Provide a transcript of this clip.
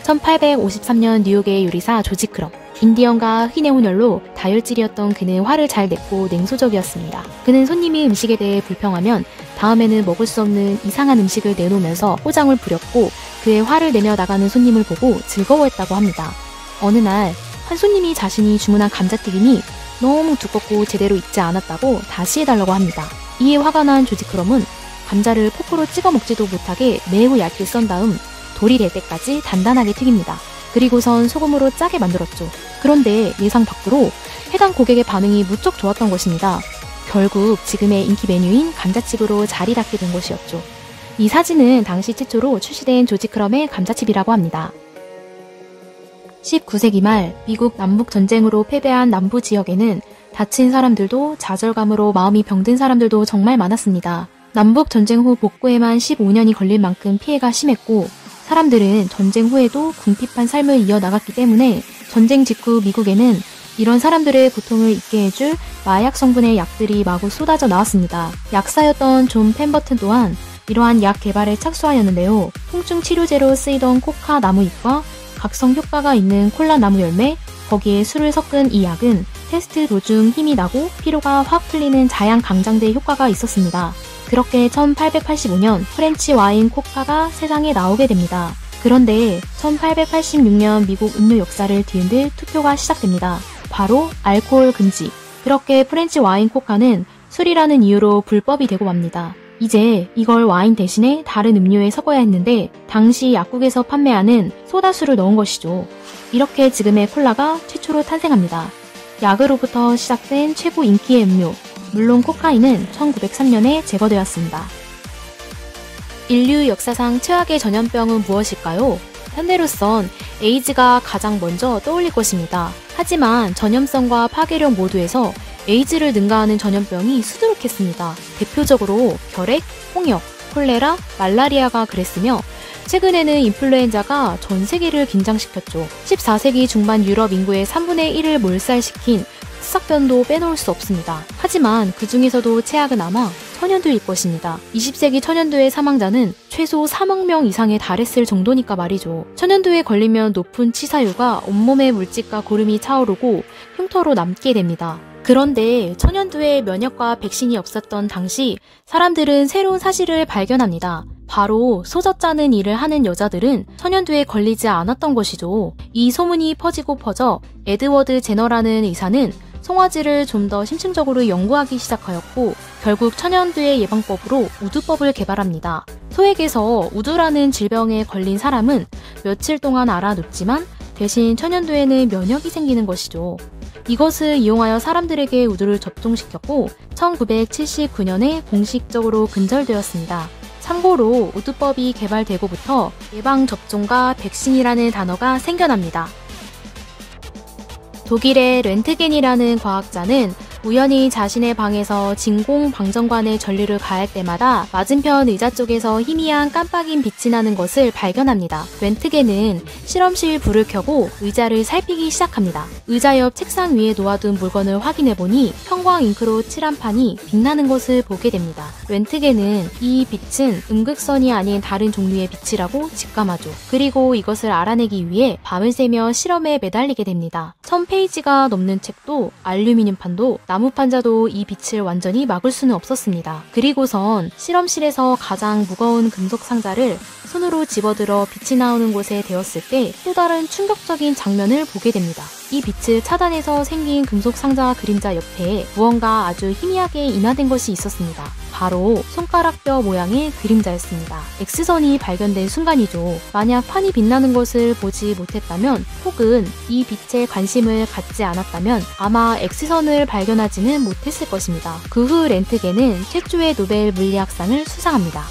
1853년 뉴욕의 요리사 조지 크럼. 인디언과 흑인의 혼혈로 다혈질이었던 그는 화를 잘 냈고 냉소적이었습니다. 그는 손님이 음식에 대해 불평하면 다음에는 먹을 수 없는 이상한 음식을 내놓으면서 포장을 부렸고 그의 화를 내며 나가는 손님을 보고 즐거워했다고 합니다. 어느 날 한 손님이 자신이 주문한 감자튀김이 너무 두껍고 제대로 익지 않았다고 다시 해달라고 합니다. 이에 화가 난 조지 크럼은 감자를 포크로 찍어 먹지도 못하게 매우 얇게 썬 다음 돌이 될 때까지 단단하게 튀깁니다. 그리고선 소금으로 짜게 만들었죠. 그런데 예상 밖으로 해당 고객의 반응이 무척 좋았던 것입니다. 결국 지금의 인기 메뉴인 감자칩으로 자리 잡게 된 것이었죠. 이 사진은 당시 최초로 출시된 조지 크럼의 감자칩이라고 합니다. 19세기 말 미국 남북전쟁으로 패배한 남부 지역에는 다친 사람들도 좌절감으로 마음이 병든 사람들도 정말 많았습니다. 남북전쟁 후 복구에만 15년이 걸릴 만큼 피해가 심했고 사람들은 전쟁 후에도 궁핍한 삶을 이어나갔기 때문에 전쟁 직후 미국에는 이런 사람들의 고통을 잊게 해줄 마약 성분의 약들이 마구 쏟아져 나왔습니다. 약사였던 존 펜버튼 또한 이러한 약 개발에 착수하였는데요. 통증 치료제로 쓰이던 코카 나무잎과 각성 효과가 있는 콜라 나무 열매, 거기에 술을 섞은 이 약은 테스트 도중 힘이 나고 피로가 확 풀리는 자양 강장제 효과가 있었습니다. 그렇게 1885년 프렌치 와인 코카가 세상에 나오게 됩니다. 그런데 1886년 미국 음료 역사를 뒤흔들 투표가 시작됩니다. 바로 알코올 금지. 그렇게 프렌치 와인 코카는 술이라는 이유로 불법이 되고 맙니다. 이제 이걸 와인 대신에 다른 음료에 섞어야 했는데 당시 약국에서 판매하는 소다수를 넣은 것이죠. 이렇게 지금의 콜라가 최초로 탄생합니다. 약으로부터 시작된 최고 인기의 음료. 물론 코카인은 1903년에 제거되었습니다. 인류 역사상 최악의 전염병은 무엇일까요? 현대로선 에이즈가 가장 먼저 떠올릴 것입니다. 하지만 전염성과 파괴력 모두에서 에이즈를 능가하는 전염병이 수두룩했습니다. 대표적으로 결핵, 홍역, 콜레라, 말라리아가 그랬으며 최근에는 인플루엔자가 전 세계를 긴장시켰죠. 14세기 중반 유럽 인구의 3분의 1을 몰살시킨 흑사병도 빼놓을 수 없습니다. 하지만 그 중에서도 최악은 아마 천연두일 것입니다. 20세기 천연두의 사망자는 최소 3억 명 이상에 달했을 정도니까 말이죠. 천연두에 걸리면 높은 치사율과 온몸의 물집과 고름이 차오르고 흉터로 남게 됩니다. 그런데 천연두에 면역과 백신이 없었던 당시 사람들은 새로운 사실을 발견합니다. 바로 소젖 짜는 일을 하는 여자들은 천연두에 걸리지 않았던 것이죠. 이 소문이 퍼지고 퍼져 에드워드 제너라는 의사는 송화지를 좀 더 심층적으로 연구하기 시작하였고 결국 천연두의 예방법으로 우두법을 개발합니다. 소액에서 우두라는 질병에 걸린 사람은 며칠 동안 알아눕지만 대신 천연두에는 면역이 생기는 것이죠. 이것을 이용하여 사람들에게 우두를 접종시켰고 1979년에 공식적으로 근절되었습니다. 참고로 우두법이 개발되고부터 예방접종과 백신이라는 단어가 생겨납니다. 독일의 렌트겐이라는 과학자는 우연히 자신의 방에서 진공방전관의 전류를 가할 때마다 맞은편 의자 쪽에서 희미한 깜빡인 빛이 나는 것을 발견합니다. 렌트겐은 실험실 불을 켜고 의자를 살피기 시작합니다. 의자 옆 책상 위에 놓아둔 물건을 확인해보니 형광 잉크로 칠한 판이 빛나는 것을 보게 됩니다. 렌트겐은 이 빛은 음극선이 아닌 다른 종류의 빛이라고 직감하죠. 그리고 이것을 알아내기 위해 밤을 새며 실험에 매달리게 됩니다. 1000페이지가 넘는 책도 알루미늄판도 나무판자도 이 빛을 완전히 막을 수는 없었습니다. 그리고선 실험실에서 가장 무거운 금속 상자를 손으로 집어들어 빛이 나오는 곳에 대었을 때 또 다른 충격적인 장면을 보게 됩니다. 이 빛을 차단해서 생긴 금속 상자 그림자 옆에 무언가 아주 희미하게 인화된 것이 있었습니다. 바로 손가락뼈 모양의 그림자였습니다. X선이 발견된 순간이죠. 만약 판이 빛나는 것을 보지 못했다면 혹은 이 빛에 관심을 갖지 않았다면 아마 X선을 발견하지는 못했을 것입니다. 그 후 렌트겐은 최초의 노벨 물리학상을 수상합니다.